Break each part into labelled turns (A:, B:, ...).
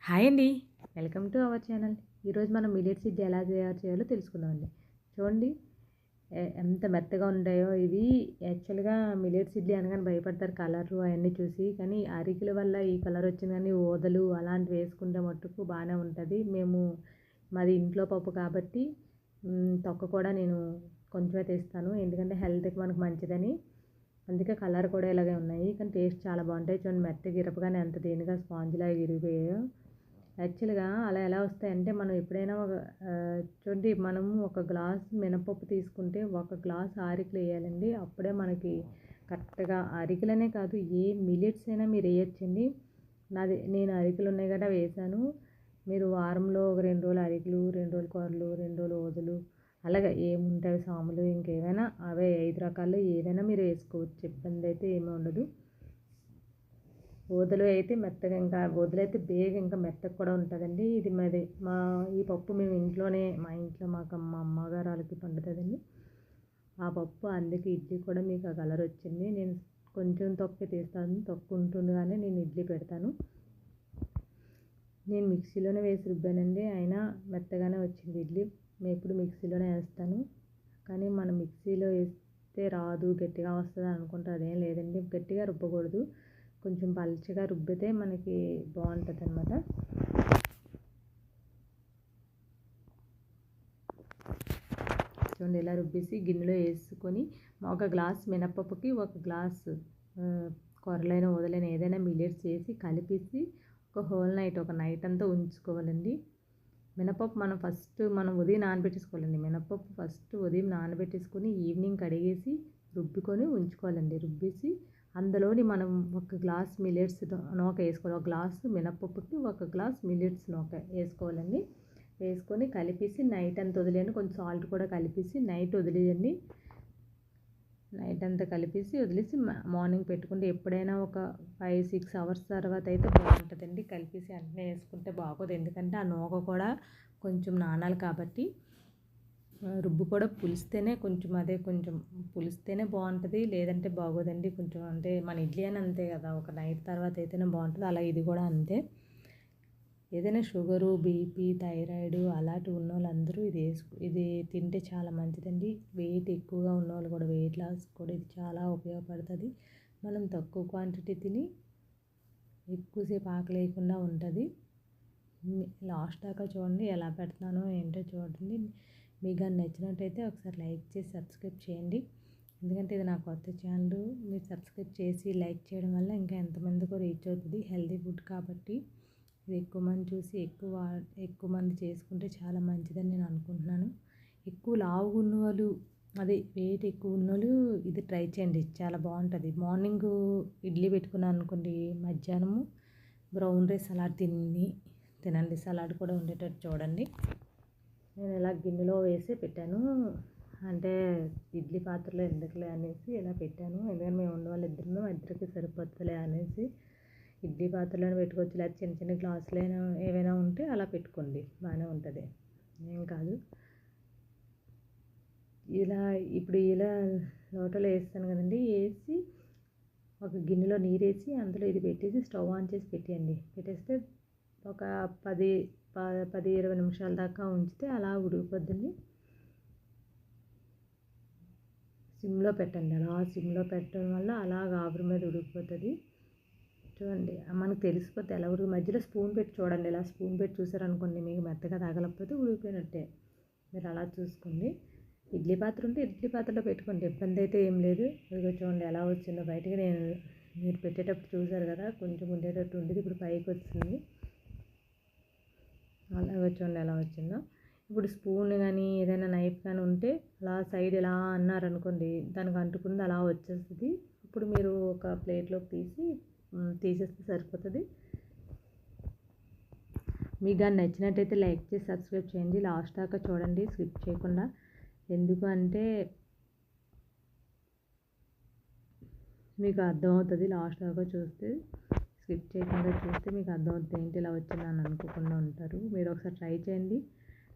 A: Hi అండి. Welcome to our channel. ఈరోజు మనం మిల్లెట్స్ ఇడ్లీ ఎలా తయారు చేయాలో తెలుసుకుందామండి. చూడండి ఎంత మెత్తగా ఉంటాయో ఇవి. యాక్చువల్‌గా మిల్లెట్స్ ఇడ్లీ అనగానే భయపడతారు కలరు అవన్నీ చూసి. కానీ అరికెల వల్ల ఈ కలర్ వచ్చింది కానీ ఊదలు అలాంటివి వేసుకుంటే మట్టుకు బాగానే ఉంటుంది. మాది ఇంట్లో పప్పు కాబట్టి తొక్క కూడా నేను కొంచెమే తీస్తాను. ఎందుకంటే హెల్త్‌కి మనకు మంచిదని. అందుకే కలర్ కూడా ఇలాగే ఉన్నాయి. కానీ టేస్ట్ చాలా బాగుంటాయి. చూడండి మెత్తగా ఇరపగానే ఎంత తేనెగా స్పాంజ్‌లాగా ఇరిగిపోయాయో. యాక్చువల్‌గా అలా ఎలా వస్తాయంటే మనం ఎప్పుడైనా చూడండి మనము ఒక గ్లాస్ మినపప్పు తీసుకుంటే ఒక గ్లాస్ అరికెలు వేయాలండి. అప్పుడే మనకి కరెక్ట్‌గా అరికెలనే కాదు ఏ మిల్లెట్స్ అయినా మీరు వేయొచ్చండి. నేను అరికెలు ఉన్నాయి కదా వేసాను. మీరు వారంలో ఒక 2 రోజులు అరికెలు, 2 రోజులు కొర్రలు, 2 రోజులు ఓదలు అలాగే ఏముంటాయి సాములు ఇంకేమైనా అవే 5 రకాల్లో ఏదైనా మీరు వేసుకోవచ్చు. ఇబ్బంది అయితే ఏమీ ఉండదు. ఊదలు అయితే మెత్తగా ఇంకా ఊదలైతే బేగా ఇంకా మెత్తగా కూడా ఉంటుందండి. ఇది ఈ పప్పు మేము ఇంట్లోనే మా ఇంట్లో మా అమ్మగారు వాళ్ళకి పండుతుందండి ఆ పప్పు. అందుకే ఇడ్లీ కూడా మీకు ఆ కలర్ వచ్చింది. నేను కొంచెం తొక్కే తీస్తాను. తొక్కు ఉంటుండగానే నేను ఇడ్లీ పెడతాను. నేను మిక్సీలోనే వేసి రుబ్బానండి. అయినా మెత్తగానే వచ్చింది ఇడ్లీ. నేను ఎప్పుడు మిక్సీలోనే వేస్తాను. కానీ మనం మిక్సీలో వేస్తే రాదు గట్టిగా వస్తుంది అనుకుంటారు. అదేం లేదండి. గట్టిగా రుబ్బకూడదు. కొంచెం పల్చగా రుబ్బితే మనకి బాగుంటుంది అన్నమాట. చూడండి ఇలా రుబ్బేసి గిన్నెలో వేసుకొని ఒక గ్లాస్ మినపప్పుకి ఒక గ్లాస్ కొర్రలైన ఊదలైన ఏదైనా మిల్లెట్స్ వేసి కలిపేసి ఒక నైట్ అంతా ఉంచుకోవాలండి. మినపప్పు మనం ఉదయం నానబెట్టేసుకోవాలండి. మినపప్పు ఫస్ట్ ఉదయం నానబెట్టేసుకొని ఈవినింగ్ కడిగేసి రుబ్బుకొని ఉంచుకోవాలండి. రుబ్బేసి అందులోని మనం ఒక గ్లాస్ మిల్లెట్స్ నూక వేసుకోవాలి. ఒక గ్లాస్ మినపప్పుకి ఒక గ్లాస్ మిల్లెట్స్ నూక వేసుకోవాలండి. వేసుకొని కలిపేసి నైట్ అంతా వదిలేయండి. కొంచెం సాల్ట్ కూడా కలిపేసి నైట్ వదిలేయండి. నైట్ అంతా కలిపేసి వదిలేసి మార్నింగ్ పెట్టుకుంటే ఎప్పుడైనా ఒక 5-6 అవర్స్ తర్వాత అయితే బాగుంటుందండి. కలిపేసి అన్నీ వేసుకుంటే బాగోదు. ఎందుకంటే ఆ నూక కూడా కొంచెం నానాలి కాబట్టి రుబ్బు కూడా కొంచెం పులిస్తేనే బాగుంటుంది. లేదంటే బాగోదండి. కొంచెం అంటే మన ఇడ్లీ అని అంతే కదా, ఒక నైట్ తర్వాత అయితేనే బాగుంటుంది. అలా ఇది కూడా అంతే. ఏదైనా షుగరు, బీపీ, థైరాయిడ్ అలాంటివి ఉన్న వాళ్ళందరూ ఇది తింటే చాలా మంచిదండి. వెయిట్ ఎక్కువగా ఉన్నవాళ్ళు కూడా వెయిట్ లాస్ కూడా ఇది చాలా ఉపయోగపడుతుంది. మనం తక్కువ క్వాంటిటీ తిని ఎక్కువసేపు ఆకలి లేకుండా ఉంటుంది. లాస్ట్ దాకా చూడండి ఎలా పెడుతున్నానో ఏంటో చూడండి. మీకు కానీ నచ్చినట్టయితే ఒకసారి లైక్ చేసి సబ్స్క్రైబ్ చేయండి. ఎందుకంటే ఇది నా కొత్త ఛానల్. మీరు సబ్స్క్రైబ్ చేసి లైక్ చేయడం వల్ల ఇంకా ఎంతమందికో రీచ్ అవుతుంది. హెల్తీ ఫుడ్ కాబట్టి ఇది ఎక్కువ మంది చూసి ఎక్కువ మంది చేసుకుంటే చాలా మంచిదని నేను అనుకుంటున్నాను. ఎక్కువ లావుగా ఉన్నవాళ్ళు వెయిట్ ఎక్కువ ఉన్నోళ్ళు ఇది ట్రై చేయండి. చాలా బాగుంటుంది. మార్నింగ్ ఇడ్లీ పెట్టుకున్నాను అనుకోండి, మధ్యాహ్నము బ్రౌన్ రైస్ సలాడ్ తినండి. సలాడ్ కూడా ఉండేటట్టు చూడండి. నేను ఇలా గిన్నెలో వేసి పెట్టాను. అంటే ఇడ్లీ పాత్రలో ఎందుకులే అనేసి ఇలా పెట్టాను. ఎందుకంటే మేము ఉన్నవాళ్ళు ఇద్దరికి సరిపోతుందిలే అనేసి ఇడ్లీ పాత్రలోనే పెట్టుకోవచ్చు. లేదా చిన్న చిన్న గ్లాసులైనా ఏవైనా ఉంటే అలా పెట్టుకోండి, బాగానే ఉంటుంది, ఏం కాదు. ఇప్పుడు లోటలో వేస్తాను కదండి. వేసి ఒక గిన్నెలో నీరు వేసి అందులో ఇది పెట్టేసి స్టవ్ ఆన్ చేసి పెట్టేస్తే ఒక 10-20 నిమిషాల దాకా ఉంచితే అలా ఉడికిపోద్దండి. సిమ్లో పెట్టండి. అలా సిమ్లో పెట్టడం వల్ల అలాగ ఆవిరి మీద ఉడికిపోతుంది. చూడండి మనకు తెలిసిపోతే ఎలా మధ్యలో స్పూన్ పెట్టి చూడండి. ఇలా స్పూన్ పెట్టి చూసారనుకోండి, మీకు మెత్తగా తగలకపోతే ఉడికిపోయినట్టే. మీరు అలా చూసుకోండి. ఇడ్లీ పాత్ర ఉంటే ఇడ్లీ పాత్రలో పెట్టుకోండి, ఇబ్బంది అయితే ఏం లేదు. ఇదిగో చూడండి ఎలా వచ్చిందో బయటికి. మీరు పెట్టేటప్పుడు చూసారు కదా, కొంచెం ఉండేటట్టు ఉండేది, ఇప్పుడు పైకి వచ్చింది. అలాగే చూడండి ఎలా వచ్చిందో. ఇప్పుడు స్పూన్ కానీ ఏదైనా నైఫ్ కానీ ఉంటే అలా సైడ్ ఇలా అన్నారనుకోండి, దానికి అంటుకుంది అలా వచ్చేస్తుంది. ఇప్పుడు మీరు ఒక ప్లేట్లోకి తీసేస్తే సరిపోతుంది. మీకు కానీ నచ్చినట్టయితే లైక్ చేసి సబ్స్క్రైబ్ చేయండి. లాస్ట్ దాకా చూడండి, స్కిప్ చేయకుండా. ఎందుకు అంటే మీకు అర్థమవుతుంది. లాస్ట్ దాకా చూస్తే, స్కిప్ చేయకుండా చూస్తే మీకు అర్థమవుతుంది ఏంటి ఇలా వచ్చిందని అనుకోకుండా ఉంటారు. మీరు ఒకసారి ట్రై చేయండి.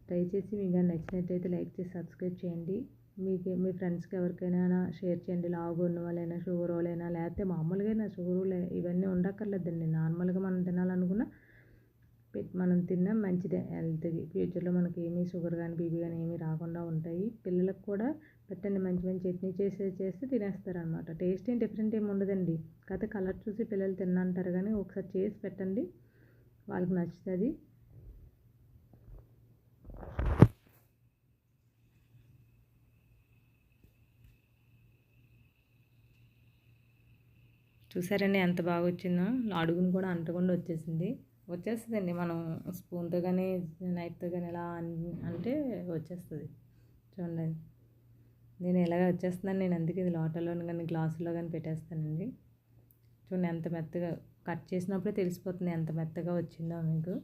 A: ట్రై చేసి మీకు కానీ నచ్చినట్టయితే లైక్ చేసి సబ్స్క్రైబ్ చేయండి. మీ ఫ్రెండ్స్కి ఎవరికైనా షేర్ చేయండి. లావుగా ఉన్న వాళ్ళైనా, షుగర్ వాళ్ళైనా, లేకపోతే మామూలుగా షుగర్ ఇవన్నీ ఉండక్కర్లేదండి. నార్మల్గా మనం తినాలనుకున్న మనం తిన్నా మంచిదే హెల్త్కి. ఫ్యూచర్లో మనకి ఏమీ షుగర్ కానీ బీపీ కానీ ఏమీ రాకుండా ఉంటాయి. పిల్లలకు కూడా పెట్టండి, మంచి మంచి చట్నీ చేస్తే తినేస్తారనమాట. టేస్ట్ ఏం డిఫరెంట్ ఏమి ఉండదండి. కాకపోతే కలర్ చూసి పిల్లలు తిన్నంటారు కానీ ఒకసారి చేసి పెట్టండి, వాళ్ళకి నచ్చుతుంది. చూసారండి ఎంత బాగా వచ్చిందో, అడుగును కూడా అంటకుండా వచ్చేస్తుందండి. మనం స్పూన్తో కానీ నైఫ్తో కానీ ఎలా అంటే వచ్చేస్తుంది. చూడండి, నేను ఎలాగ వచ్చేస్తున్నాను. నేను అందుకే ఇది లోటలో కానీ గ్లాసులో కానీ పెట్టేస్తానండి. చూడండి ఎంత మెత్తగా కట్ చేసినప్పుడే తెలిసిపోతుంది ఎంత మెత్తగా వచ్చిందో మీకు.